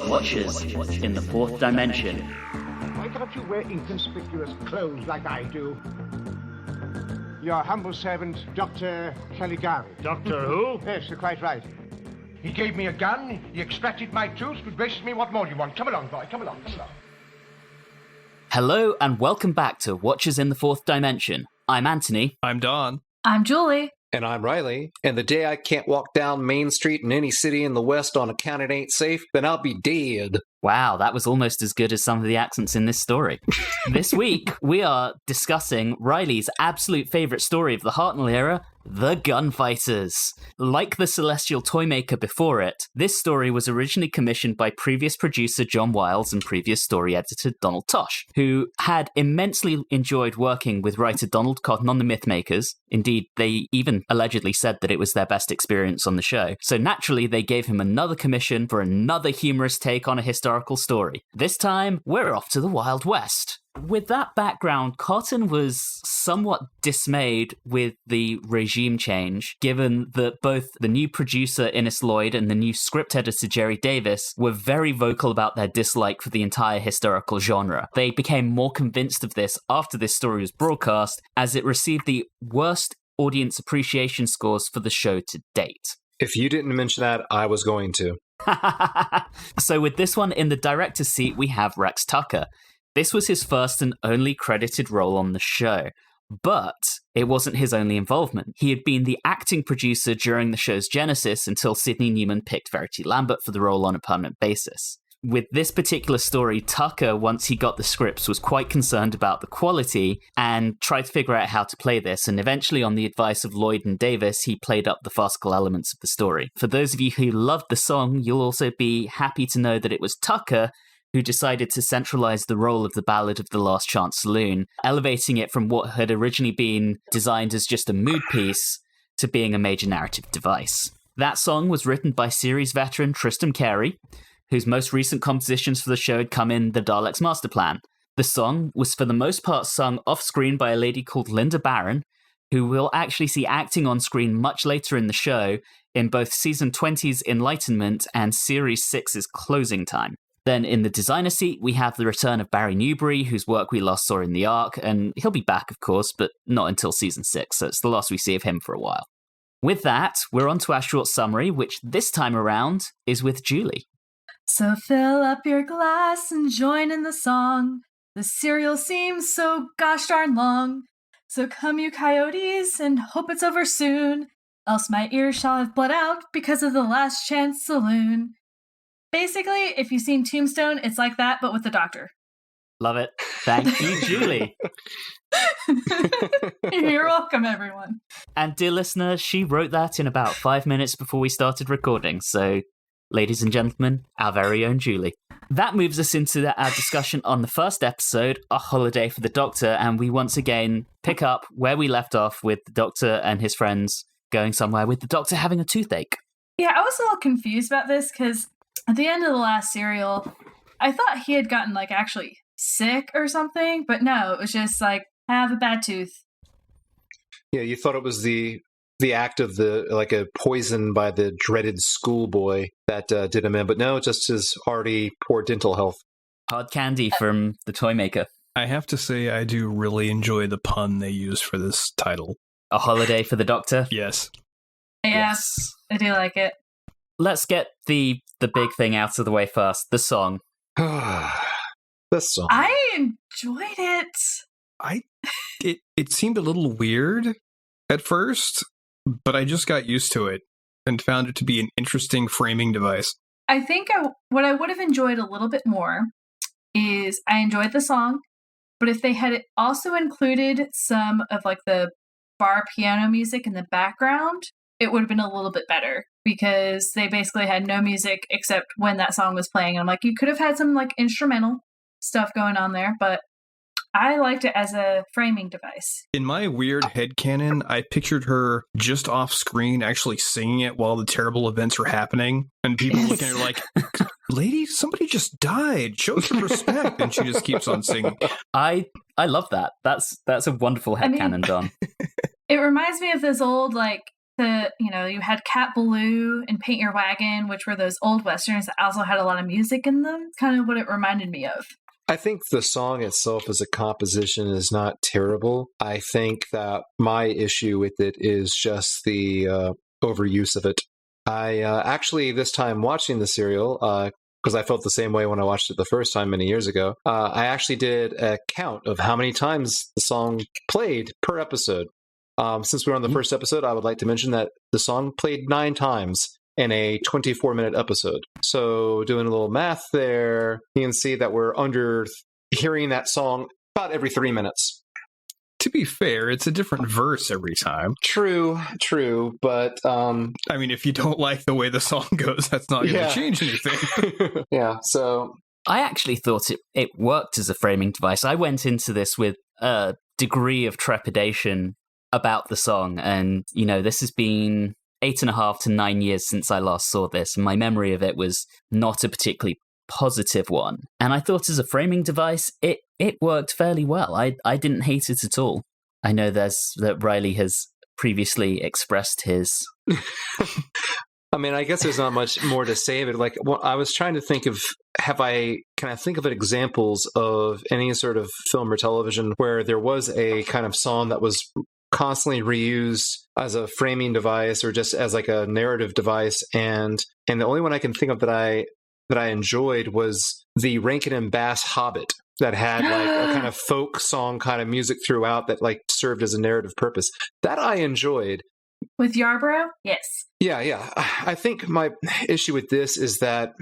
Watchers in the Fourth Dimension. Why can't you wear inconspicuous clothes like I do? Your humble servant, Dr. Caligari. Doctor who? Yes, you're quite right. He gave me a gun, he extracted my tooth, but basically what more do you want? Come along, boy, come along. Hello and welcome back to Watchers in the Fourth Dimension. I'm Anthony. I'm Don. I'm Julie. And I'm Reilly. And the day I can't walk down Main Street in any city in the West on account it ain't safe, then I'll be dead. Wow, that was almost as good as some of the accents in this story. This week, we are discussing Reilly's absolute favourite story of the Hartnell era, The Gunfighters. Like the Celestial Toymaker before it, this story was originally commissioned by previous producer John Wiles and previous story editor Donald Tosh, who had immensely enjoyed working with writer Donald Cotton on The Mythmakers. Indeed, they even allegedly said that it was their best experience on the show. So naturally, they gave him another commission for another humorous take on a historical story. This time, we're off to the Wild West. With that background, Cotton was somewhat dismayed with the regime change, given that both the new producer Innes Lloyd and the new script editor Jerry Davis were very vocal about their dislike for the entire historical genre. They became more convinced of this after this story was broadcast, as it received the worst audience appreciation scores for the show to date. If you didn't mention that, I was going to. So with this one in the director's seat, we have Rex Tucker. This was his first and only credited role on the show, but it wasn't his only involvement. He had been the acting producer during the show's genesis until Sidney Newman picked Verity Lambert for the role on a permanent basis. With this particular story, Tucker, once he got the scripts, was quite concerned about the quality and tried to figure out how to play this, and eventually, on the advice of Lloyd and Davis, he played up the farcical elements of the story. For those of you who loved the song, you'll also be happy to know that it was Tucker who decided to centralize the role of the Ballad of the Last Chance Saloon, elevating it from what had originally been designed as just a mood piece to being a major narrative device. That song was written by series veteran Tristram Carey, whose most recent compositions for the show had come in The Daleks' Master Plan. The song was for the most part sung off-screen by a lady called Linda Barron, who we'll actually see acting on screen much later in the show in both Season 20's Enlightenment and Series 6's Closing Time. Then in the designer seat, we have the return of Barry Newbury, whose work we last saw in The Ark, and he'll be back, of course, but not until Season 6, so it's the last we see of him for a while. With that, we're on to our short summary, which this time around is with Julie. So fill up your glass and join in the song. The serial seems so gosh darn long. So come you coyotes and hope it's over soon. Else my ears shall have bled out because of the Last Chance Saloon. Basically, if you've seen Tombstone, it's like that, but with the doctor. Love it. Thank you, Julie. You're welcome, everyone. And dear listener, she wrote that in about 5 minutes before we started recording, so ladies and gentlemen, our very own Julie. That moves us into our discussion on the first episode, A Holiday for the Doctor, and we once again pick up where we left off with the Doctor and his friends going somewhere with the Doctor having a toothache. Yeah, I was a little confused about this because at the end of the last serial, I thought he had gotten actually sick or something, but no, it was just I have a bad tooth. Yeah, you thought it was the act of a poison by the dreaded schoolboy that did him in, but no, just his already poor dental health. Hard candy from the Toymaker. I have to say, I do really enjoy the pun they used for this title. A Holiday for the Doctor? Yes. Yeah, Yes. I do like it. Let's get the big thing out of the way first, the song. This song. I enjoyed it. It seemed a little weird at first, but I just got used to it and found it to be an interesting framing device. I think what I would have enjoyed a little bit more is I enjoyed the song, but if they had also included some of the bar piano music in the background, it would have been a little bit better, because they basically had no music except when that song was playing. And I'm you could have had some instrumental stuff going on there, but I liked it as a framing device. In my weird headcanon, I pictured her just off screen actually singing it while the terrible events are happening, and people looking at her like, lady, somebody just died, show some respect, and she just keeps on singing. I love that. That's a wonderful headcanon, Don. It reminds me of this old you had Cat Ballou and Paint Your Wagon, which were those old westerns that also had a lot of music in them. Kind of what it reminded me of. I think the song itself as a composition is not terrible. I think that my issue with it is just the overuse of it. I actually, this time watching the serial, because I felt the same way when I watched it the first time many years ago, I actually did a count of how many times the song played per episode. Since we were on the first episode, I would like to mention that the song played 9 times in a 24-minute episode. So doing a little math there, you can see that we're under hearing that song about every 3 minutes. To be fair, it's a different verse every time. True, but... I mean, if you don't like the way the song goes, that's not going to change anything. Yeah, so... I actually thought it worked as a framing device. I went into this with a degree of trepidation about the song, and, this has been 8.5 to 9 years since I last saw this, and my memory of it was not a particularly positive one. And I thought as a framing device, it worked fairly well. I didn't hate it at all. I know that Reilly has previously expressed his... I mean, I guess there's not much more to say, but I was trying to think of, can I think of examples of any sort of film or television where there was a kind of song that was constantly reused as a framing device or just as like a narrative device, and the only one I can think of that I enjoyed was the Rankin and Bass Hobbit that had like a kind of folk song kind of music throughout that like served as a narrative purpose. That I enjoyed. With Yarborough? Yes. Yeah. I think my issue with this is that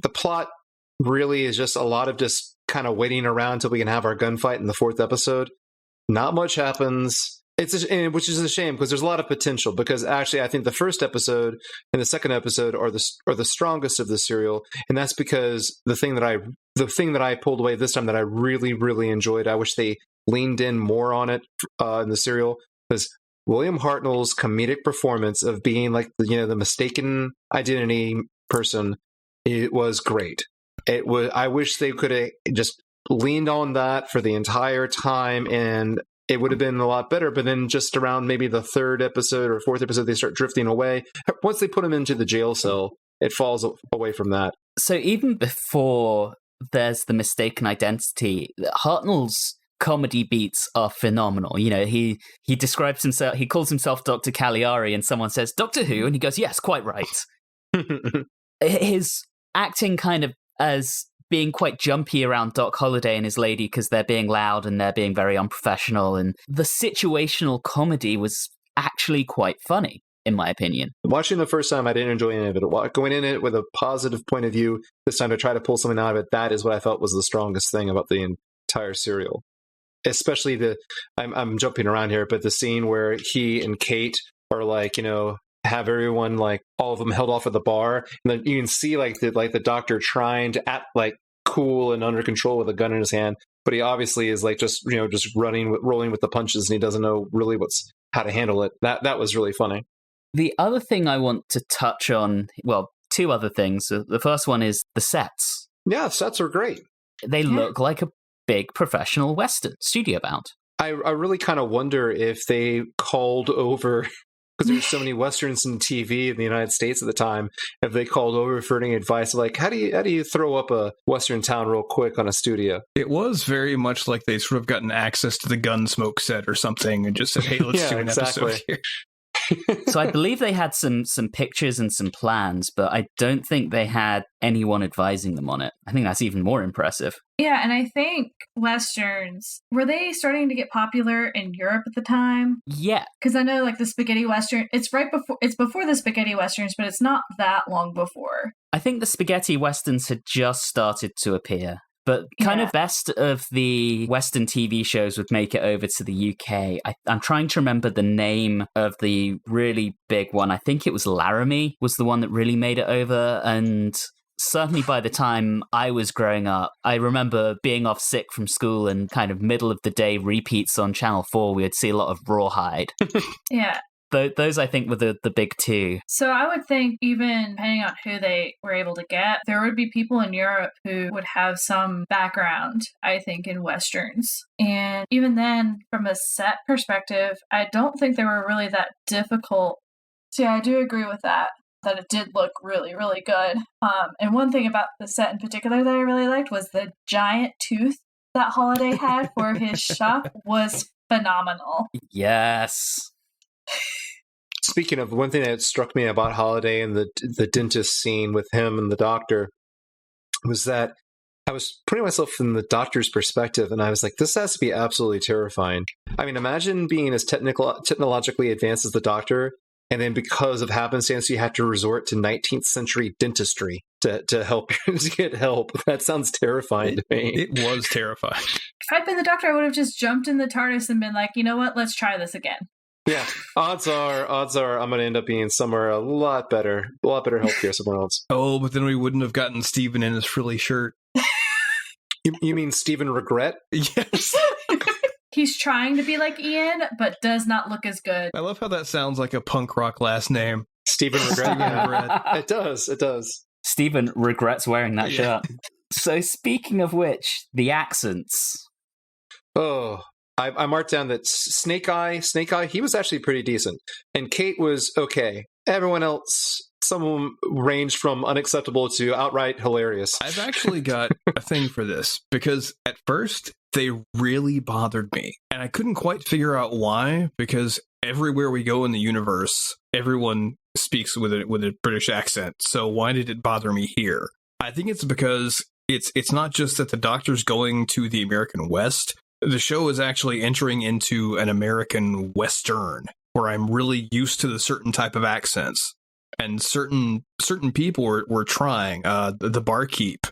the plot really is just a lot of just kind of waiting around until we can have our gunfight in the 4th episode. Not much happens. Which is a shame because there's a lot of potential. Because actually, I think the first episode and the second episode are the strongest of the serial, and that's because the thing that I pulled away this time that I really really enjoyed. I wish they leaned in more on it in the serial, was William Hartnell's comedic performance of being like the mistaken identity person. It was great. I wish they could have just leaned on that for the entire time, and it would have been a lot better. But then just around maybe the 3rd episode or 4th episode, they start drifting away. Once they put him into the jail cell, it falls away from that. So even before there's the mistaken identity, Hartnell's comedy beats are phenomenal. He describes himself, he calls himself Dr. Caligari, and someone says, Doctor Who? And he goes, yes, quite right. His acting kind of as being quite jumpy around Doc Holliday and his lady because they're being loud and they're being very unprofessional. And the situational comedy was actually quite funny, in my opinion. Watching the first time, I didn't enjoy any of it. Going in it with a positive point of view, this time to try to pull something out of it, that is what I felt was the strongest thing about the entire serial. Especially I'm jumping around here, but the scene where he and Kate are have everyone all of them held off at the bar, and then you can see the doctor trying to act cool and under control with a gun in his hand, but he obviously is just rolling with the punches, and he doesn't know really how to handle it. That was really funny. The other thing I want to touch on, well, 2 other things. The first one is the sets. Yeah, sets are great. They look like a big professional Western, studio bound. I really kind of wonder if they called over, because there's so many Westerns in TV in the United States at the time, if they called over for any advice, how do you throw up a Western town real quick on a studio? It was very much like they sort of gotten access to the Gunsmoke set or something and just said, hey, let's do an episode here. So I believe they had some pictures and some plans, but I don't think they had anyone advising them on it. I think that's even more impressive. Yeah, and I think Westerns, were they starting to get popular in Europe at the time? Yeah. Because I know the spaghetti Western, it's before the spaghetti Westerns, but it's not that long before. I think the spaghetti Westerns had just started to appear. But kind of best of the Western TV shows would make it over to the UK. I'm trying to remember the name of the really big one. I think it was Laramie was the one that really made it over. And certainly by the time I was growing up, I remember being off sick from school and kind of middle of the day repeats on Channel 4. We would see a lot of Rawhide. Yeah. Those, I think, were the big 2. So I would think, even depending on who they were able to get, there would be people in Europe who would have some background, I think, in Westerns. And even then, from a set perspective, I don't think they were really that difficult So yeah, I do agree with that it did look really, really good. And one thing about the set in particular that I really liked was the giant tooth that Holiday had for his shop was phenomenal. Yes. Speaking of, one thing that struck me about Holiday and the dentist scene with him and the doctor was that I was putting myself in the doctor's perspective, and I was like, this has to be absolutely terrifying. I mean, imagine being as technologically advanced as the doctor, and then because of happenstance, you have to resort to 19th century dentistry to help to get help. That sounds terrifying to me. It was terrifying. If I'd been the doctor, I would have just jumped in the TARDIS and been like, you know what, let's try this again. Yeah, odds are I'm going to end up being somewhere a lot better healthcare somewhere else. Oh, but then we wouldn't have gotten Steven in his frilly shirt. You mean Steven Regret? Yes. He's trying to be like Ian, but does not look as good. I love how that sounds like a punk rock last name. Steven Regret. Yeah. It does. Steven regrets wearing that shirt. So speaking of which, the accents. Oh, I marked down that Snake Eye, he was actually pretty decent. And Kate was okay. Everyone else, some of them ranged from unacceptable to outright hilarious. I've actually got a thing for this, because at first they really bothered me. And I couldn't quite figure out why, because everywhere we go in the universe, everyone speaks with a British accent. So why did it bother me here? I think it's because it's not just that the Doctor's going to the American West. The show is actually entering into an American Western, where I'm really used to the certain type of accents. And certain people were trying. The barkeep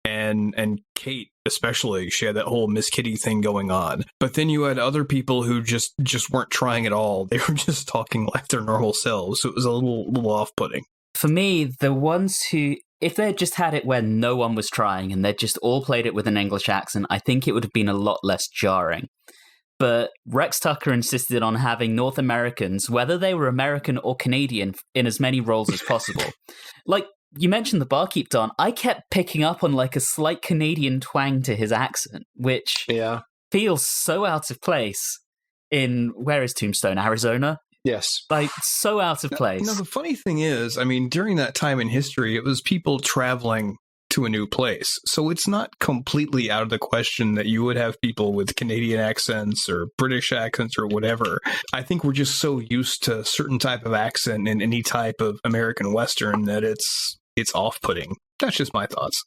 and Kate especially, she had that whole Miss Kitty thing going on. But then you had other people who just weren't trying at all. They were just talking like their normal selves. So it was a little off-putting. For me, the ones who, if they'd just had it where no one was trying and they'd just all played it with an English accent, I think it would have been a lot less jarring. But Rex Tucker insisted on having North Americans, whether they were American or Canadian, in as many roles as possible. Like, you mentioned the barkeep, Don. I kept picking up on like a slight Canadian twang to his accent, which feels so out of place in, where is Tombstone, Arizona? Yes. Like, so out of place. The funny thing is, I mean, during that time in history, it was people traveling to a new place. So it's not completely out of the question that you would have people with Canadian accents or British accents or whatever. I think we're just so used to a certain type of accent in any type of American Western that it's off-putting. That's just my thoughts.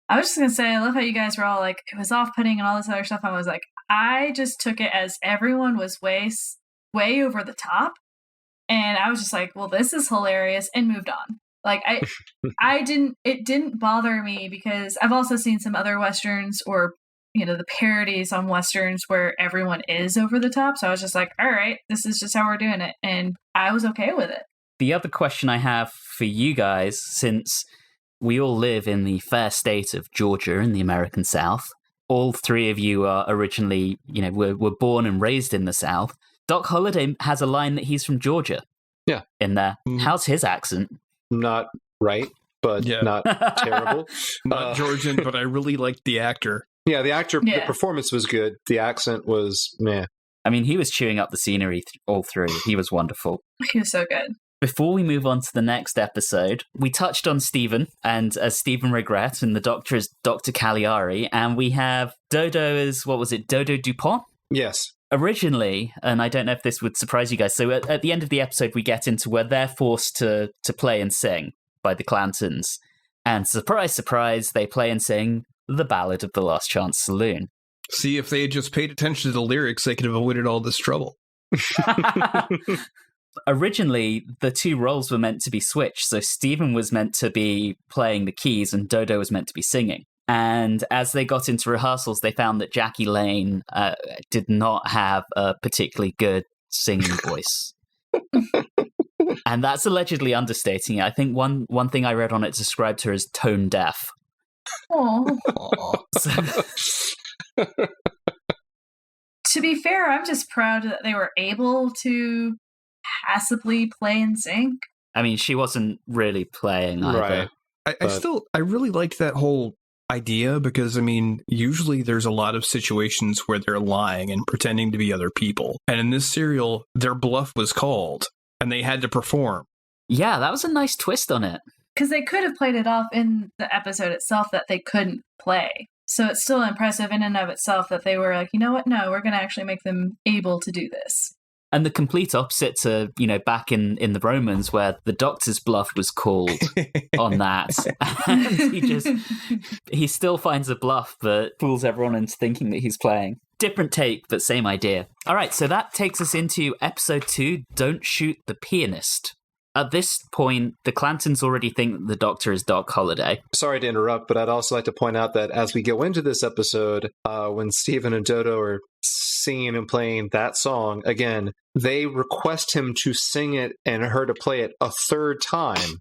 I was just going to say, I love how you guys were all like, it was off-putting and all this other stuff. I was like, I just took it as everyone was way over the top. And I was just like, well, this is hilarious, and moved on. Like, it didn't bother me, because I've also seen some other Westerns, or, the parodies on Westerns where everyone is over the top. So I was just like, all right, this is just how we're doing it. And I was okay with it. The other question I have for you guys, since we all live in the fair state of Georgia in the American South, all three of you are originally, were born and raised in the South. Doc Holliday has a line that he's from Georgia. Yeah. In there. How's his accent? Not right, but not terrible. Not Georgian, but I really liked the actor. Yeah, the actor, the performance was good. The accent was meh. I mean, he was chewing up the scenery all through. He was wonderful. He was so good. Before we move on to the next episode, we touched on Stephen, and as Stephen Regret, and the Doctor is Dr. Caligari, and we have Dodo as, Dodo Dupont? Yes. Originally, and I don't know if this would surprise you guys, so at the end of the episode, we get into where they're forced to play and sing by the Clantons. And surprise, surprise, they play and sing the Ballad of the Last Chance Saloon. See, if they had just paid attention to the lyrics, they could have avoided all this trouble. Originally, the two roles were meant to be switched, so Stephen was meant to be playing the keys and Dodo was meant to be singing. And as they got into rehearsals, they found that Jackie Lane did not have a particularly good singing voice. And that's allegedly understating it. I think one thing I read on it described her as tone deaf. Aww. To be fair, I'm just proud that they were able to passably play and sing. I mean, she wasn't really playing either. Right. I really liked that whole idea, because I mean, usually there's a lot of situations where they're lying and pretending to be other people, and in this serial their bluff was called, and they had to perform. Yeah, that was a nice twist on it. Because they could have played it off in the episode itself that they couldn't play. So it's still impressive in and of itself that they were like, you know what? No, we're going to actually make them able to do this. And the complete opposite to, back in the Romans where the doctor's bluff was called on that. And he still finds a bluff that fools everyone into thinking that he's playing. Different take, but same idea. All right, so that takes us into episode 2, Don't Shoot the Pianist. At this point, the Clantons already think that the Doctor is Doc Holliday. Sorry to interrupt, but I'd also like to point out that as we go into this episode, when Stephen and Dodo are singing and playing that song, again, they request him to sing it and her to play it a third time.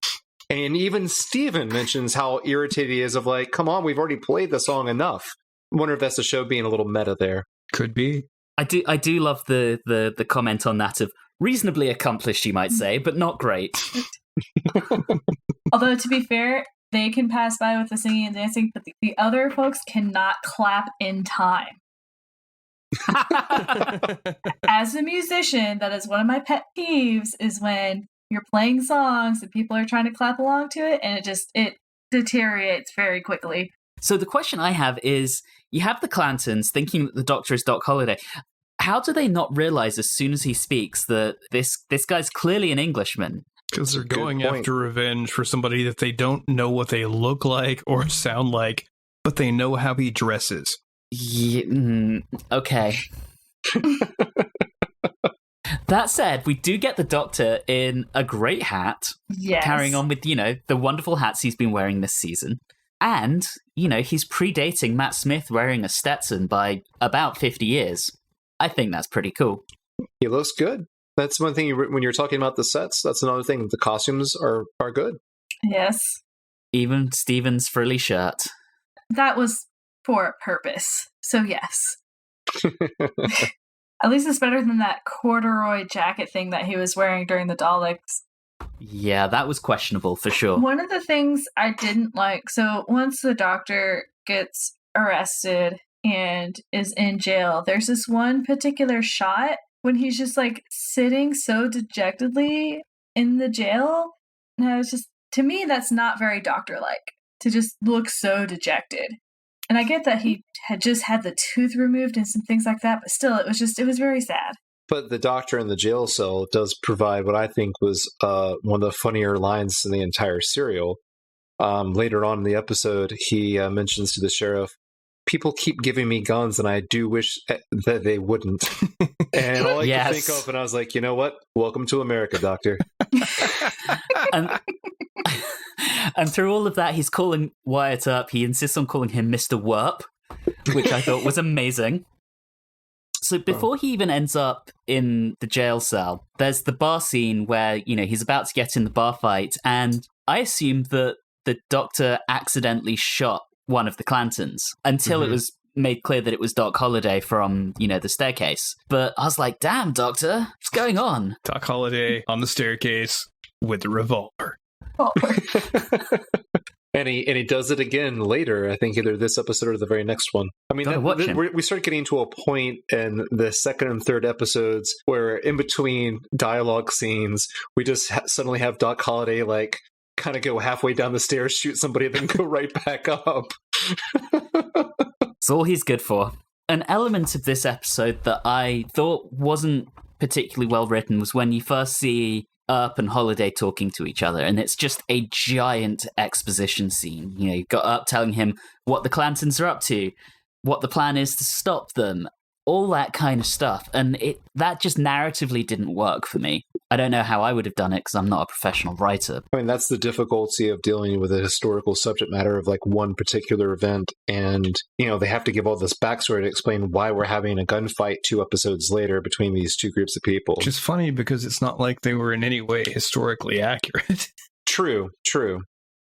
And even Stephen mentions how irritated he is of like, come on, we've already played the song enough. I wonder if that's the show being a little meta there. Could be. I do love the comment on that of reasonably accomplished, you might say, but not great. Although, to be fair, they can pass by with the singing and dancing, but the other folks cannot clap in time. As a musician, that is one of my pet peeves, is when you're playing songs and people are trying to clap along to it, and it deteriorates very quickly. So the question I have is, you have the Clantons thinking that the Doctor is Doc Holliday. How do they not realize as soon as he speaks that this guy's clearly an Englishman? Because they're going after revenge for somebody that they don't know what they look like or sound like, but they know how he dresses. Yeah, okay. That said, we do get the Doctor in a great hat, yes, carrying on with, the wonderful hats he's been wearing this season. And, he's predating Matt Smith wearing a Stetson by about 50 years. I think that's pretty cool. He looks good. That's one thing when you're talking about the sets. That's another thing. The costumes are good. Yes. Even Steven's frilly shirt. That was for a purpose. So yes. At least it's better than that corduroy jacket thing that he was wearing during the Daleks. Yeah, that was questionable for sure. One of the things I didn't like, so once the Doctor gets arrested and is in jail, there's this one particular shot when he's just like sitting so dejectedly in the jail. And I was just, to me, that's not very Doctor-like, to just look so dejected. And I get that he had just had the tooth removed and some things like that, but still, it was very sad. But the Doctor in the jail cell does provide what I think was one of the funnier lines in the entire serial. Later on in the episode, he mentions to the sheriff, people keep giving me guns and I do wish that they wouldn't. And all I could think of, and I was like, you know what? Welcome to America, Doctor. And through all of that, he's calling Wyatt up. He insists on calling him Mr. Werp, which I thought was amazing. So before he even ends up in the jail cell, there's the bar scene where, he's about to get in the bar fight. And I assumed that the Doctor accidentally shot one of the Clantons until it was made clear that it was Doc Holliday from, the staircase. But I was like, damn, Doctor, what's going on? Doc Holliday on the staircase with a revolver. And he does it again later, I think either this episode or the very next one. I mean, we start getting to a point in the second and third episodes where in between dialogue scenes, we just suddenly have Doc Holliday like kind of go halfway down the stairs, shoot somebody, then go right back up. It's all he's good for. An element of this episode that I thought wasn't particularly well written was when you first see Earp and Holliday talking to each other, and it's just a giant exposition scene. You've got Earp telling him what the Clantons are up to, what the plan is to stop them, all that kind of stuff. And that just narratively didn't work for me. I don't know how I would have done it because I'm not a professional writer. I mean, that's the difficulty of dealing with a historical subject matter of like one particular event. And, they have to give all this backstory to explain why we're having a gunfight 2 episodes later between these two groups of people. Which is funny because it's not like they were in any way historically accurate. True.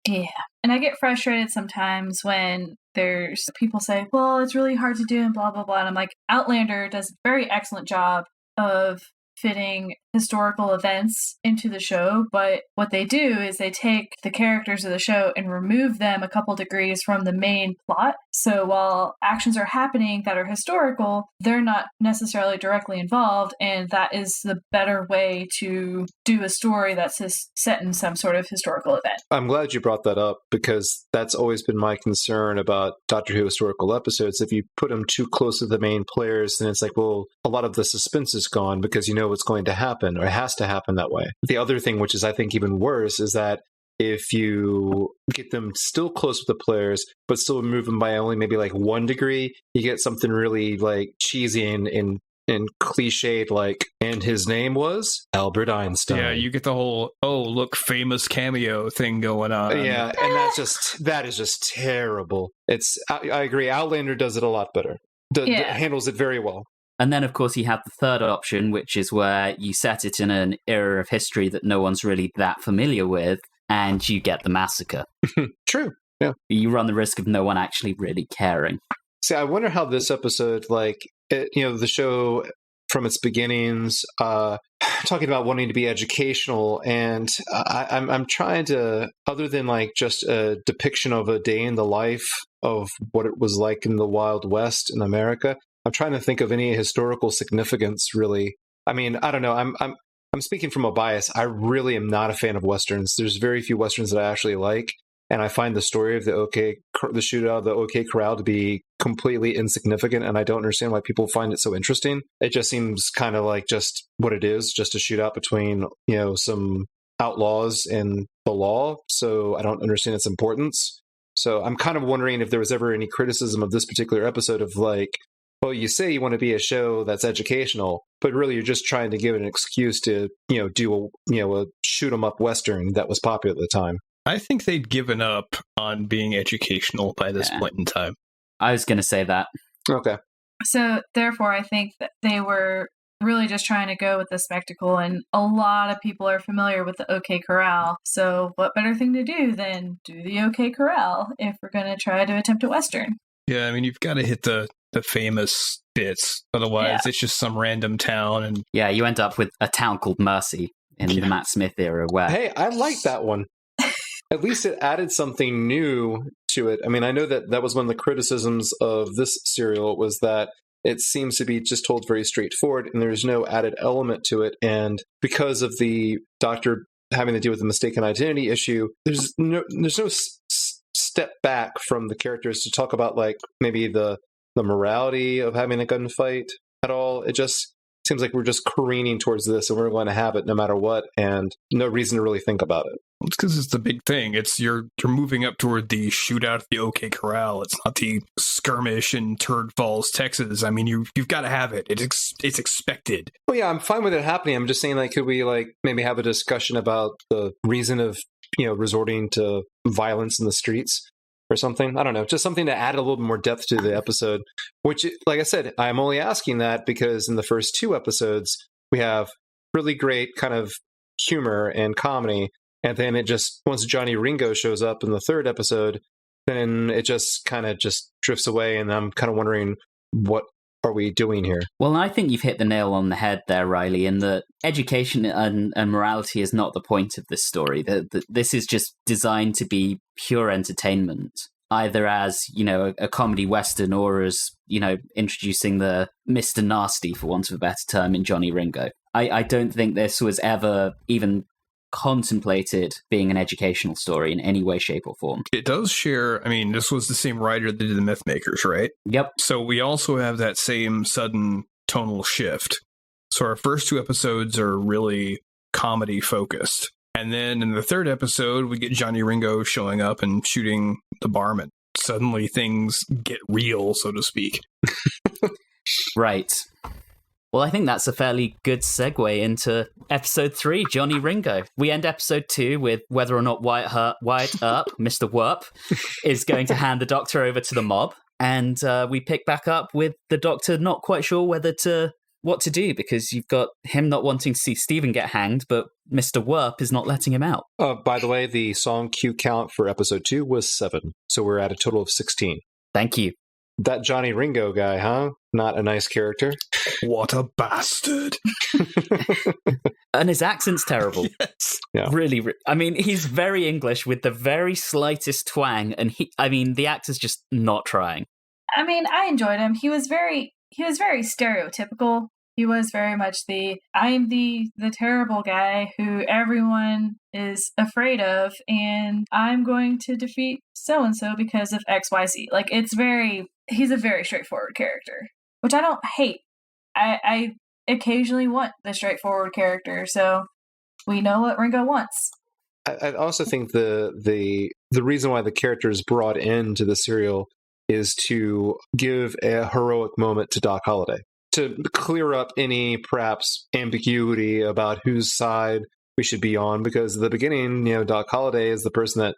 Yeah. And I get frustrated sometimes when there's people say, well, it's really hard to do and blah, blah, blah. And I'm like, Outlander does a very excellent job of fitting historical events into the show, but what they do is they take the characters of the show and remove them a couple degrees from the main plot. So while actions are happening that are historical, they're not necessarily directly involved, and that is the better way to do a story that's set in some sort of historical event. I'm glad you brought that up, because that's always been my concern about Doctor Who historical episodes. If you put them too close to the main players, then it's like, well, a lot of the suspense is gone because you know what's going to happen, or it has to happen that way. The other thing, which is I think even worse, is that if you get them still close with the players, but still move them by only maybe like 1 degree, you get something really like cheesy and cliched, like, and his name was Albert Einstein. Yeah, you get the whole, oh, look, famous cameo thing going on. Yeah, and that is just terrible. I agree, Outlander does it a lot better. Handles it very well. And then, of course, you have the third option, which is where you set it in an era of history that no one's really that familiar with, and you get the massacre. True, yeah. You run the risk of no one actually really caring. See, I wonder how this episode, the show from its beginnings, talking about wanting to be educational, and I'm trying to, other than like just a depiction of a day in the life of what it was like in the Wild West in America, I'm trying to think of any historical significance, really. I mean, I don't know. I'm speaking from a bias. I really am not a fan of Westerns. There's very few Westerns that I actually like. And I find the story of the shootout of the OK Corral to be completely insignificant. And I don't understand why people find it so interesting. It just seems kind of like just what it is, just a shootout between, some outlaws and the law. So I don't understand its importance. So I'm kind of wondering if there was ever any criticism of this particular episode of like, well, you say you want to be a show that's educational, but really you're just trying to give it an excuse to, do a shoot 'em up Western that was popular at the time. I think they'd given up on being educational by this point in time. I was going to say that. Okay. So therefore, I think that they were really just trying to go with the spectacle, and a lot of people are familiar with the OK Corral. So what better thing to do than do the OK Corral if we're going to try to attempt a Western? Yeah, I mean, you've got to hit the famous bits. Otherwise, it's just some random town. And yeah, you end up with a town called Mercy in the Matt Smith era where... Hey, I like that one. At least it added something new to it. I mean, I know that was one of the criticisms of this serial, was that it seems to be just told very straightforward and there's no added element to it. And because of the Doctor having to deal with the mistaken identity issue, there's no step back from the characters to talk about like maybe the morality of having a gunfight at all. It just seems like we're just careening towards this and we're going to have it no matter what, and no reason to really think about it. It's because it's the big thing. It's you're moving up toward the shootout at the OK Corral. It's not the skirmish in Turd Falls, Texas. I mean, you've got to have it. It's expected. Well, yeah, I'm fine with it happening. I'm just saying, like, could we like maybe have a discussion about the reason of resorting to violence in the streets or something? I don't know, just something to add a little bit more depth to the episode. Which, like I said, I'm only asking that because in the first 2 episodes we have really great kind of humor and comedy. And then it just, once Johnny Ringo shows up in the 3rd episode, then it just kind of just drifts away. And I'm kind of wondering, what are we doing here? Well, I think you've hit the nail on the head there, Reilly, in that education and morality is not the point of this story. This is just designed to be pure entertainment, either as, a comedy Western or as, introducing the Mr. Nasty, for want of a better term, in Johnny Ringo. I don't think this was ever even contemplated being an educational story in any way, shape, or form. It does share, I mean, this was the same writer that did the Mythmakers, right? Yep. So we also have that same sudden tonal shift. So our first 2 episodes are really comedy focused. And then in the 3rd episode, we get Johnny Ringo showing up and shooting the barman. Suddenly things get real, so to speak. Right. Well, I think that's a fairly good segue into episode 3, Johnny Ringo. We end episode 2 with whether or not Wyatt Earp, Mr. Werp, is going to hand the Doctor over to the mob. And we pick back up with the Doctor not quite sure what to do, because you've got him not wanting to see Stephen get hanged, but Mr. Werp is not letting him out. By the way, the song cue count for episode 2 was 7. So we're at a total of 16. Thank you. That Johnny Ringo guy, huh? not a nice character. What a bastard. And his accent's terrible. Yes. Yeah. Really, I mean, he's very English with the very slightest twang, and the actor's just not trying. I mean, I enjoyed him. He was very stereotypical. He was very much I'm the terrible guy who everyone is afraid of, and I'm going to defeat so-and-so because of XYZ. Like, he's a very straightforward character, which I don't hate. I occasionally want the straightforward character, so we know what Ringo wants. I also think the reason why the character is brought into the serial is to give a heroic moment to Doc Holliday, to clear up any perhaps ambiguity about whose side we should be on. Because at the beginning, Doc Holliday is the person that,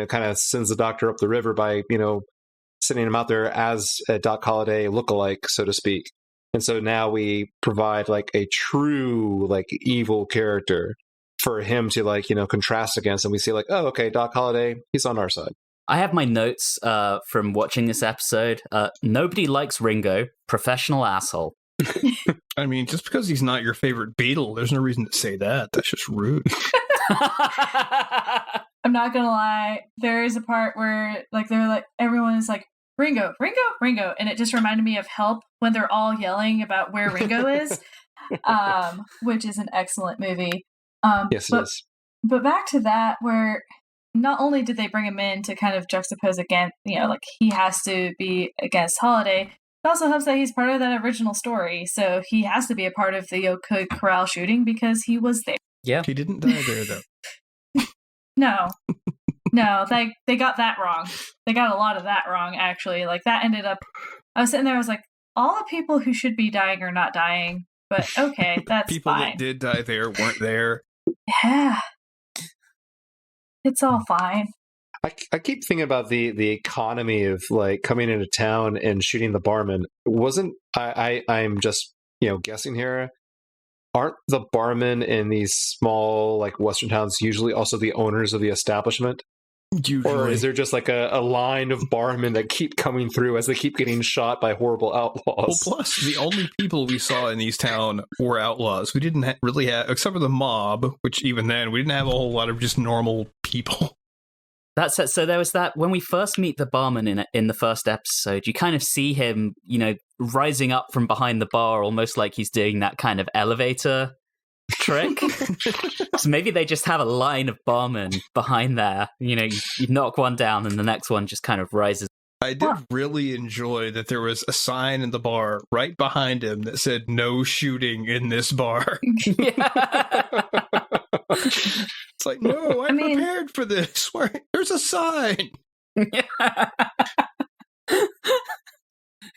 kind of sends the doctor up the river by, sending him out there as a Doc Holliday lookalike, so to speak. And so now we provide like a true like evil character for him to contrast against, and we see like, oh, okay, Doc Holliday, he's on our side. I have my notes from watching this episode. Nobody likes Ringo, professional asshole. I mean, just because he's not your favorite Beatle, there's no reason to say that. That's just rude. I'm not gonna lie. There is a part where everyone is like, Ringo, Ringo, Ringo, and it just reminded me of Help when they're all yelling about where Ringo is, which is an excellent movie. Yes, it is. But back to that, where not only did they bring him in to kind of juxtapose against, like he has to be against Holiday, it also helps that he's part of that original story, so he has to be a part of the OK Corral shooting because he was there. Yeah, he didn't die there though. No, they got that wrong. They got a lot of that wrong, actually. Like, that ended up... I was sitting there, I was like, all the people who should be dying are not dying, but okay, that's people fine. That did die there weren't there. Yeah. It's all fine. I keep thinking about the economy of, like, coming into town and shooting the barman. I'm just, guessing here. Aren't the barmen in these small, like, Western towns usually also the owners of the establishment? Usually. Or is there just like a line of barmen that keep coming through as they keep getting shot by horrible outlaws? Well, plus, the only people we saw in these town were outlaws. We didn't really have, except for the mob, which even then, we didn't have a whole lot of just normal people. That's it. So there was that, when we first meet the barman in the first episode, you kind of see him, rising up from behind the bar, almost like he's doing that kind of elevator trick. So maybe they just have a line of barmen behind there. You knock one down and the next one just kind of rises. I did really enjoy that there was a sign in the bar right behind him that said "No shooting in this bar." It's like, no, I'm prepared for this. There's a sign.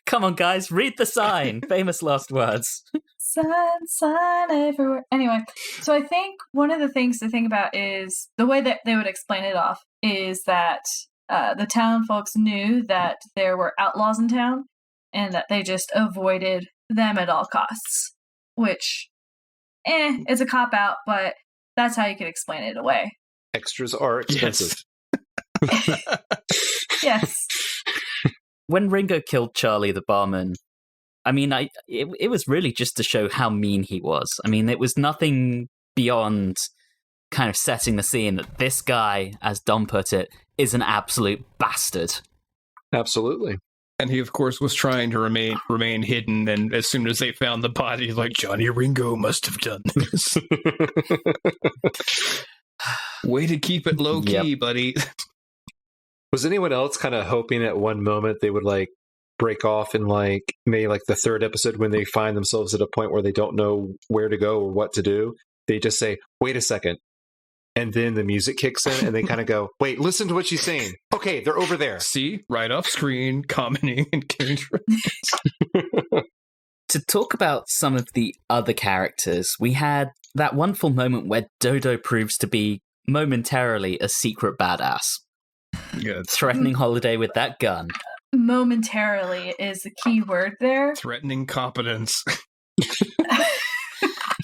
Come on, guys, read the sign. Famous last words. Sign everywhere. Anyway, so I think one of the things to think about is the way that they would explain it off is that the town folks knew that there were outlaws in town and that they just avoided them at all costs, which, it's a cop-out, but that's how you could explain it away. Extras are expensive. Yes. Yes. When Ringo killed Charlie the barman, it was really just to show how mean he was. It was nothing beyond kind of setting the scene that this guy, as Dom put it, is an absolute bastard. Absolutely. And he, of course, was trying to remain hidden, and as soon as they found the body, like, Johnny Ringo must have done this. Way to keep it low-key, buddy. Was anyone else kind of hoping at one moment they would, like, break off in, like, maybe, like, the third episode when they find themselves at a point where they don't know where to go or what to do? They just say, wait a second. And then the music kicks in and they kind of go, wait, listen to what she's saying. Okay, they're over there. See? Right off screen, commenting and getting To talk about some of the other characters, we had that wonderful moment where Dodo proves to be momentarily a secret badass. Yeah, threatening Holiday with that gun. Momentarily is the key word there. Threatening competence.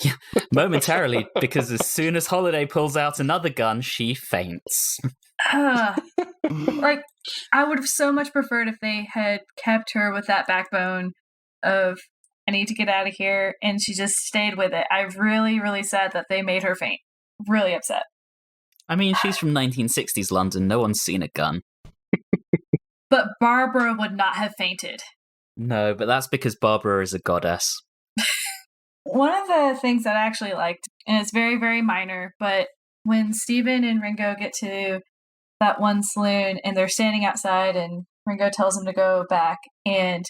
Yeah, momentarily, because as soon as Holiday pulls out another gun, she faints. Like, I would have so much preferred if they had kept her with that backbone of, I need to get out of here, and she just stayed with it. I'm really, really sad that they made her faint. Really upset. I mean, she's from 1960s London. No one's seen a gun. But Barbara would not have fainted. No, but that's because Barbara is a goddess. One of the things that I actually liked, and it's very, very minor, but when Steven and Ringo get to that one saloon and they're standing outside and Ringo tells him to go back and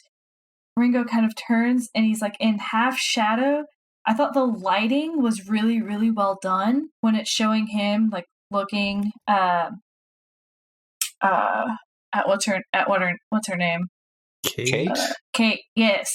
Ringo kind of turns and he's like in half shadow. I thought the lighting was really, really well done when it's showing him like looking at what's her name? Kate? Kate, yes.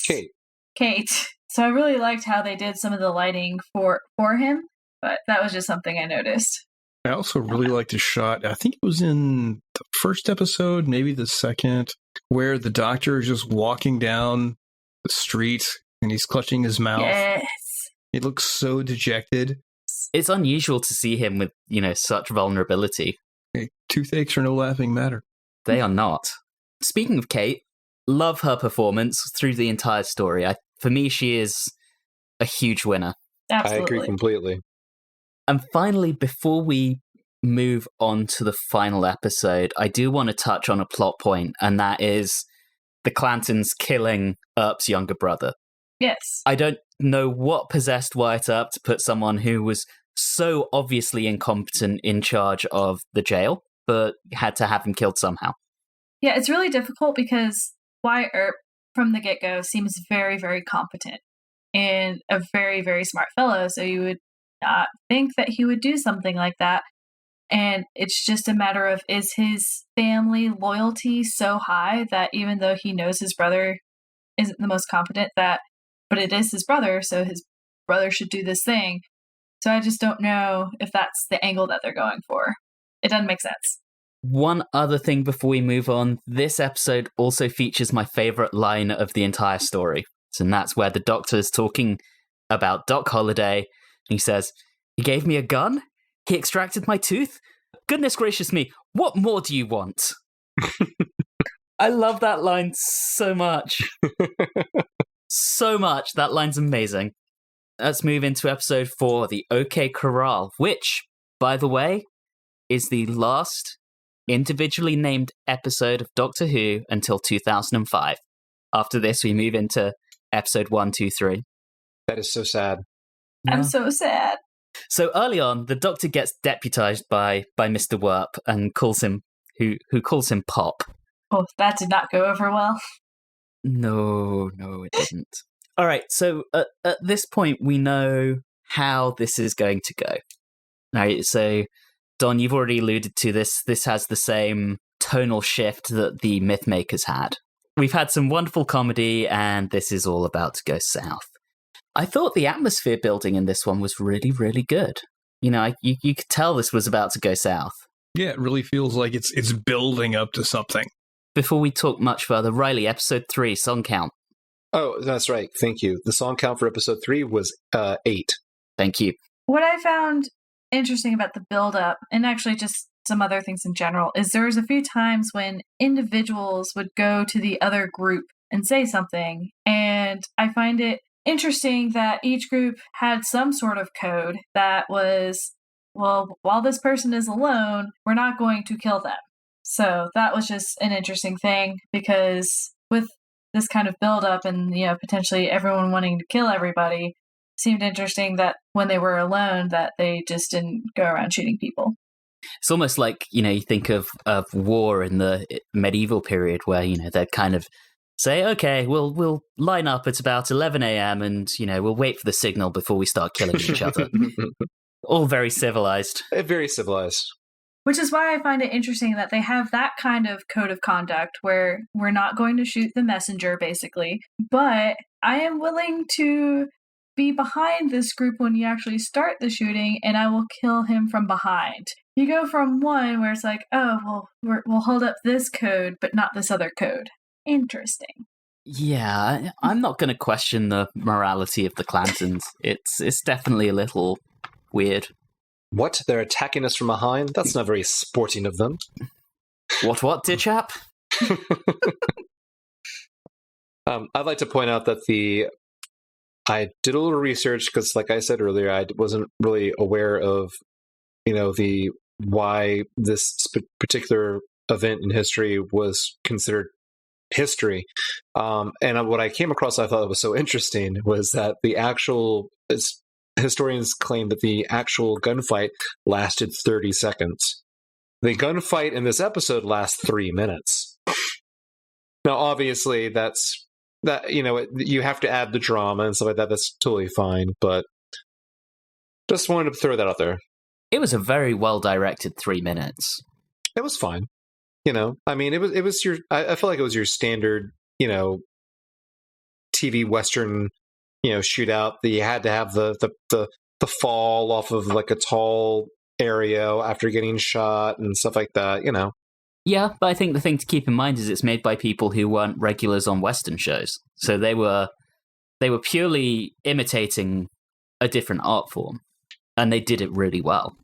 Kate. So I really liked how they did some of the lighting for him, but that was just something I noticed. I also really liked a shot, I think it was in the first episode, maybe the second, where the doctor is just walking down the street and he's clutching his mouth. Yes. He looks so dejected. It's unusual to see him with, such vulnerability. Hey, toothaches are no laughing matter. They are not. Speaking of Kate, love her performance through the entire story. For me, she is a huge winner. Absolutely. I agree completely. And finally, before we move on to the final episode, I do want to touch on a plot point, and that is the Clantons killing Earp's younger brother. Yes. I don't know what possessed Wyatt Earp to put someone who was so obviously incompetent in charge of the jail, but had to have him killed somehow. Yeah, it's really difficult because Wyatt Earp, from the get-go, seems very, very competent and a very, very smart fellow, so you would not think that he would do something like that. And it's just a matter of, is his family loyalty so high that even though he knows his brother isn't the most competent, but it is his brother, so his brother should do this thing. So I just don't know if that's the angle that they're going for. It doesn't make sense. One other thing before we move on, this episode also features my favorite line of the entire story. And that's where the doctor is talking about Doc Holliday. And he says, "He gave me a gun? He extracted my tooth? Goodness gracious me, what more do you want?" I love that line so much. So much. That line's amazing. Let's move into episode 4, the OK Corral, which, by the way, is the last individually named episode of Doctor Who until 2005. After this, we move into episode 1, 2, 3. That is so sad. Yeah. I'm so sad. So early on, the Doctor gets deputized by Mr. Werp and calls him, who calls him Pop. Oh, that did not go over well. No, it didn't. All right, so at this point, we know how this is going to go. All right, so Don, you've already alluded to this. This has the same tonal shift that the Mythmakers had. We've had some wonderful comedy, and this is all about to go south. I thought the atmosphere building in this one was really, really good. You could tell this was about to go south. Yeah, it really feels like it's building up to something. Before we talk much further, Reilly, episode 3, song count. Oh, that's right. Thank you. The song count for episode 3 was 8. Thank you. What I found interesting about the build-up, and actually just some other things in general, is there was a few times when individuals would go to the other group and say something, and I find it interesting that each group had some sort of code that was, well, while this person is alone, we're not going to kill them. So that was just an interesting thing, because with this kind of build-up and, potentially everyone wanting to kill everybody, it seemed interesting that when they were alone, that they just didn't go around shooting people. It's almost like, you think of war in the medieval period where, they'd kind of say, okay, we'll line up at about 11 a.m. and, we'll wait for the signal before we start killing each other. All very civilized. Very civilized. Which is why I find it interesting that they have that kind of code of conduct where we're not going to shoot the messenger, basically. But I am willing to be behind this group when you actually start the shooting, and I will kill him from behind. You go from one where it's like, oh, well, we'll hold up this code, but not this other code. Interesting. Yeah, I'm not going to question the morality of the Clantons. It's definitely a little weird. What? They're attacking us from behind? That's not very sporting of them. What, dear chap? I'd like to point out that I did a little research because, like I said earlier, I wasn't really aware of, why this particular event in history was considered history. And what I came across, I thought was so interesting, was that historians claim that the actual gunfight lasted 30 seconds. The gunfight in this episode lasts 3 minutes. Now, obviously, you have to add the drama and stuff like that. That's totally fine, but just wanted to throw that out there. It was a very well-directed 3 minutes. It was fine. I mean, it was I feel like it was your standard, TV Western, shootout that you had to have the fall off of like a tall area after getting shot and stuff like that, Yeah, but I think the thing to keep in mind is it's made by people who weren't regulars on Western shows. So they were purely imitating a different art form, and they did it really well.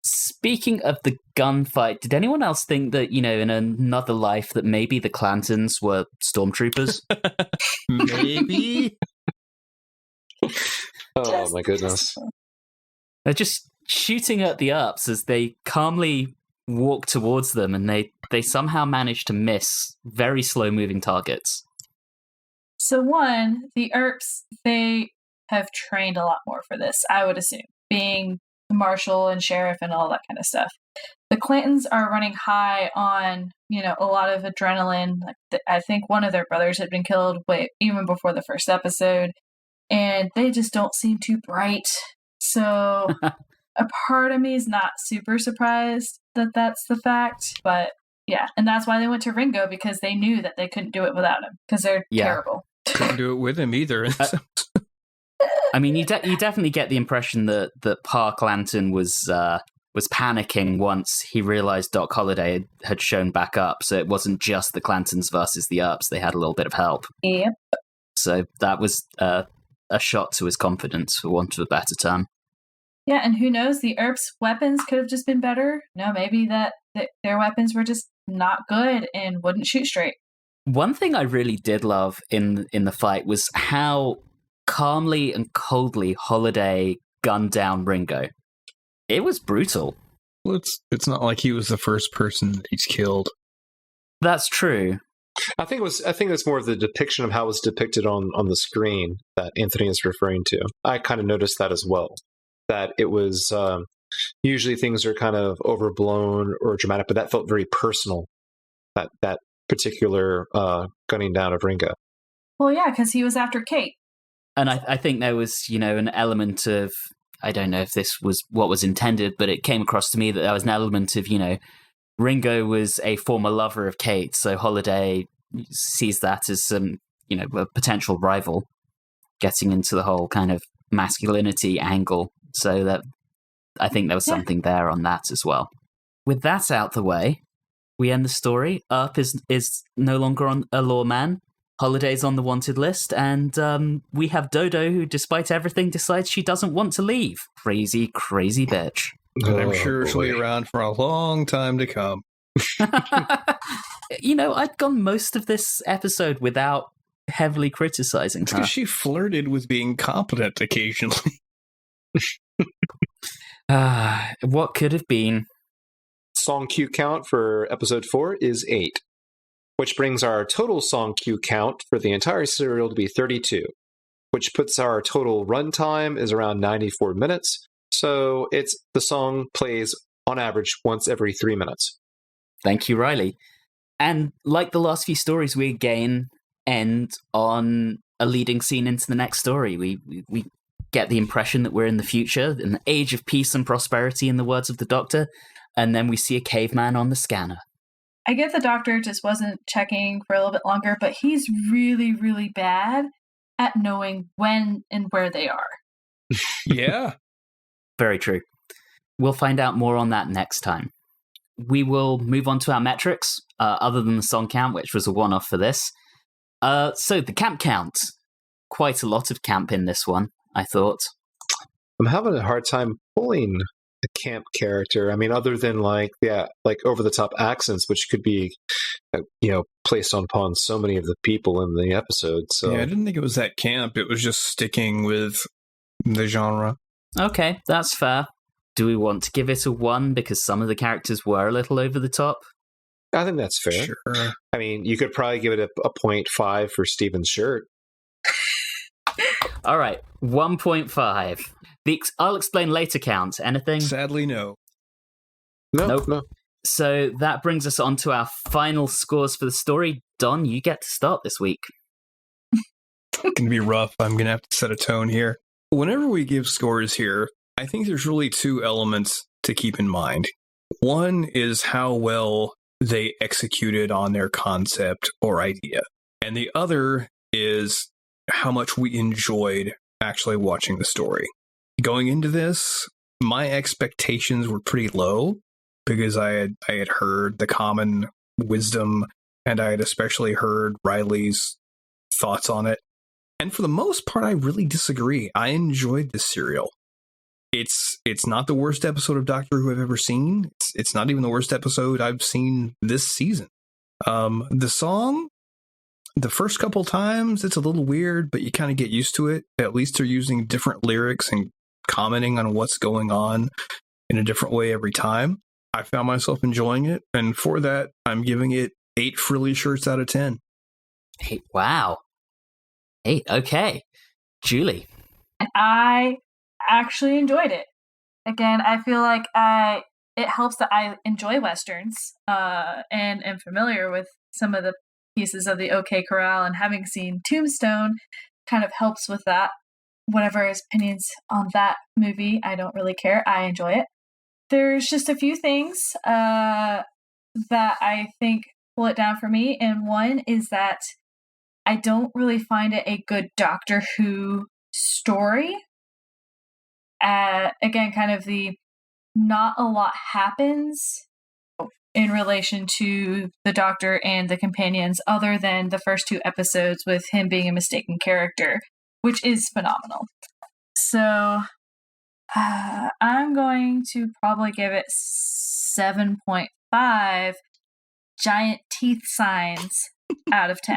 Speaking of the gunfight, did anyone else think that, in another life that maybe the Clantons were stormtroopers? Maybe. Oh my goodness. They're just shooting at the Earps as they calmly walk towards them, and they somehow manage to miss very slow-moving targets. So one, the Earps, they have trained a lot more for this, I would assume, being the marshal and sheriff and all that kind of stuff. The Clantons are running high on, a lot of adrenaline. I think one of their brothers had been killed even before the first episode, and they just don't seem too bright. So a part of me is not super surprised that that's the fact, but yeah, and that's why they went to Ringo, because they knew that they couldn't do it without him, because they're terrible. Couldn't do it with him either. I mean, you definitely get the impression that Pa Clanton was panicking once he realized Doc Holliday had shown back up, so it wasn't just the Clantons versus the Earps, they had a little bit of help. Yep. So that was a shot to his confidence, for want of a better term. Yeah, and who knows, the Earps' weapons could have just been better. No, maybe that their weapons were just not good and wouldn't shoot straight. One thing I really did love in the fight was how calmly and coldly Holliday gunned down Ringo. It was brutal. Well, it's not like he was the first person that he's killed. That's true. I think it's more of the depiction of how it was depicted on the screen that Anthony is referring to. I kind of noticed that as well. That it was usually things are kind of overblown or dramatic, but that felt very personal. That particular gunning down of Ringo. Well, yeah, because he was after Kate. And I think there was, an element of, I don't know if this was what was intended, but it came across to me that there was an element of, Ringo was a former lover of Kate, so Holliday sees that as some, a potential rival, getting into the whole kind of masculinity angle. So that I think there was something there on that as well. With that out the way, we end the story. Earp is no longer on a lawman. Holliday's on the wanted list, and we have Dodo, who, despite everything, decides she doesn't want to leave. Crazy, crazy bitch. And I'm sure she'll be around for a long time to come. I'd gone most of this episode without heavily criticizing her. Because she flirted with being competent occasionally. What could have been? Song cue count for episode 4 is 8, which brings our total song cue count for the entire serial to be 32, which puts our total runtime is around 94 minutes. So the song plays on average once every 3 minutes. Thank you, Reilly. And like the last few stories, we again end on a leading scene into the next story. We get the impression that we're in the future, in the age of peace and prosperity, in the words of the Doctor, and then we see a caveman on the scanner. I get the Doctor just wasn't checking for a little bit longer, but he's really, really bad at knowing when and where they are. Yeah. Very true. We'll find out more on that next time. We will move on to our metrics, other than the song count, which was a one-off for this. So the camp count. Quite a lot of camp in this one, I thought. I'm having a hard time pulling a camp character. I mean, other than like over-the-top accents, which could be placed upon so many of the people in the episode. So yeah, I didn't think it was that camp. It was just sticking with the genre. Okay, that's fair. Do we want to give it a 1 because some of the characters were a little over the top? I think that's fair. Sure. I mean, you could probably give it a 0.5 for Steven's shirt. All right, 1.5. I'll explain later count. Anything? Sadly, no. No. So that brings us on to our final scores for the story. Don, you get to start this week. It's going to be rough. I'm going to have to set a tone here. Whenever we give scores here, I think there's really 2 elements to keep in mind. One is how well they executed on their concept or idea. And the other is how much we enjoyed actually watching the story. Going into this, my expectations were pretty low because I had heard the common wisdom, and I had especially heard Reilly's thoughts on it. And for the most part, I really disagree. I enjoyed this serial. It's not the worst episode of Doctor Who I've ever seen. It's not even the worst episode I've seen this season. The song, the first couple times, it's a little weird, but you kind of get used to it. At least they're using different lyrics and commenting on what's going on in a different way every time. I found myself enjoying it, and for that, I'm giving it 8 frilly shirts out of 10. 8, wow. 8, okay. Julie. I actually enjoyed it. Again, I feel like it helps that I enjoy Westerns and am familiar with some of the pieces of the OK Corral, and having seen Tombstone kind of helps with that. Whatever his opinions on that movie, I don't really care. I enjoy it. There's just a few things that I think pull it down for me, and one is that I don't really find it a good Doctor Who story. Again, kind of the not a lot happens in relation to the Doctor and the companions other than the first 2 episodes with him being a mistaken character, which is phenomenal. So I'm going to probably give it 7.5 giant teeth signs out of 10.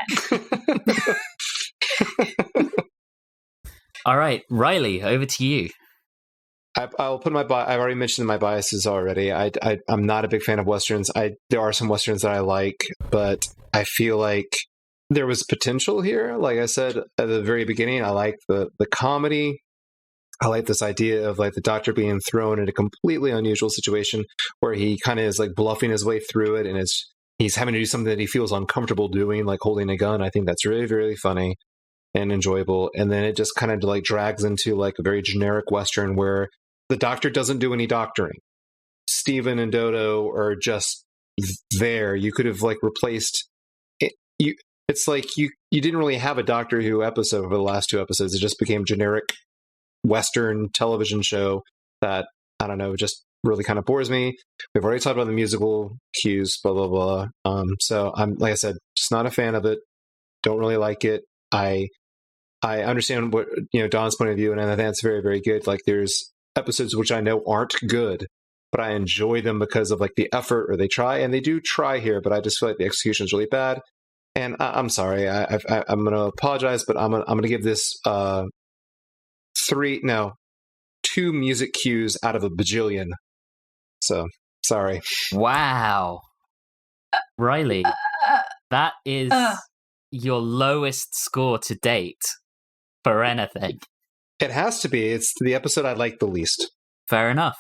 All right, Reilly, over to you. I'll put I've already mentioned my biases already. I'm not a big fan of Westerns. There are some Westerns that I like, but I feel like there was potential here. Like I said at the very beginning, I like the comedy. I like this idea of like the Doctor being thrown in a completely unusual situation where he kind of is like bluffing his way through it, and he's having to do something that he feels uncomfortable doing, like holding a gun. I think that's really, really funny and enjoyable. And then it just kind of like drags into like a very generic Western where the Doctor doesn't do any doctoring. Steven and Dodo are just there. You could have like replaced it. It's like you didn't really have a Doctor Who episode over the last 2 episodes. It just became generic Western television show that, I don't know, just really kind of bores me. We've already talked about the musical cues, blah, blah, blah. So I'm, like I said, just not a fan of it. Don't really like it. I understand what, Don's point of view, and I think that's very, very good. Like there's episodes which I know aren't good, but I enjoy them because of like the effort, or they try, and they do try here, but I just feel like the execution is really bad. And I'm sorry, I'm going to apologize, but I'm going to give this 2 music cues out of a bajillion. So, sorry. Wow. Reilly, that is your lowest score to date for anything. It has to be. It's the episode I like the least. Fair enough.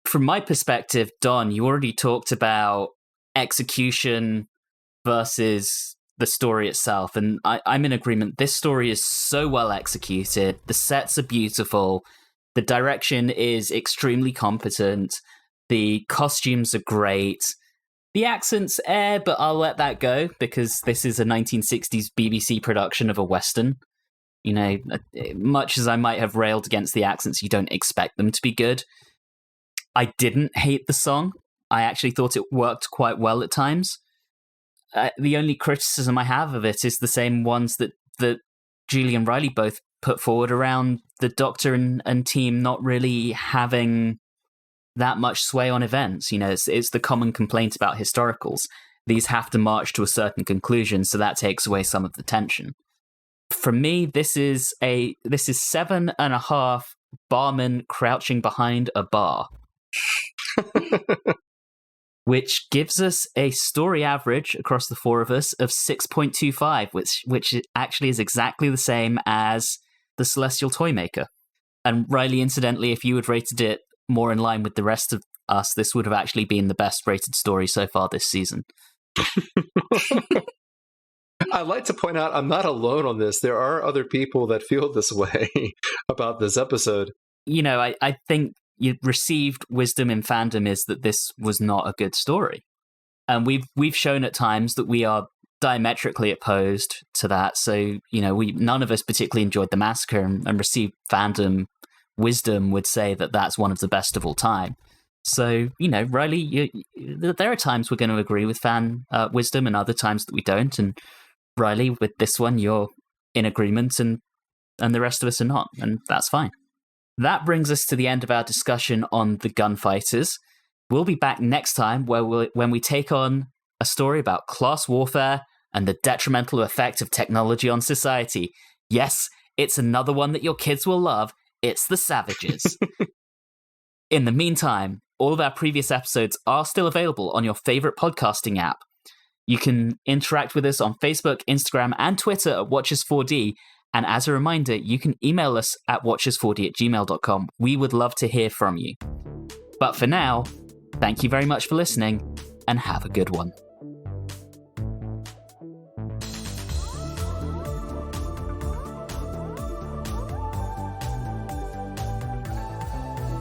From my perspective, Don, you already talked about execution versus the story itself, and I'm in agreement. This story is so well executed. The sets are beautiful. The direction is extremely competent. The costumes are great. The accents but I'll let that go because this is a 1960s BBC production of a Western. Much as I might have railed against the accents, you don't expect them to be good. I didn't hate the song. I actually thought it worked quite well at times. The only criticism I have of it is the same ones that Julie and Reilly both put forward around the Doctor and team not really having that much sway on events. It's the common complaint about historicals. these have to march to a certain conclusion, so that takes away some of the tension. For me, this is 7.5 barmen crouching behind a bar, which gives us a story average across the four of us of 6.25, which actually is exactly the same as The Celestial Toymaker. And Reilly, incidentally, if you had rated it more in line with the rest of us, this would have actually been the best rated story so far this season. I'd like to point out I'm not alone on this. There are other people that feel this way about this episode. You know, I think your received wisdom in fandom is that this was not a good story. And we've shown at times that we are diametrically opposed to that. So, you know, none of us particularly enjoyed The Massacre, and received fandom wisdom would say that that's one of the best of all time. So, you know, Reilly, there are times we're going to agree with fan wisdom and other times that we don't. And Reilly, with this one, you're in agreement and the rest of us are not. And that's fine. That brings us to the end of our discussion on the Gunfighters. We'll be back next time when we take on a story about class warfare and the detrimental effect of technology on society. Yes, it's another one that your kids will love. It's The Savages. In the meantime, all of our previous episodes are still available on your favorite podcasting app. You can interact with us on Facebook, Instagram, and Twitter at Watchers4D. And as a reminder, you can email us at watchers4d@gmail.com. We would love to hear from you. But for now, thank you very much for listening, and have a good one.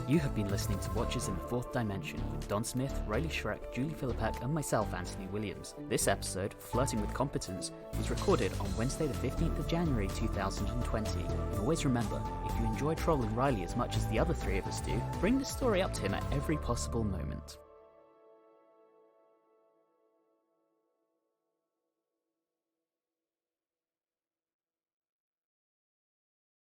You have been listening to Watchers in the Fourth Dimension with Don Smith, Reilly Schreck, Julie Philippek, and myself, Anthony Williams. This episode, Flirting with Competence, was recorded on Wednesday the 15th of January 2020. And always remember, if you enjoy trolling Reilly as much as the other three of us do, bring the story up to him at every possible moment.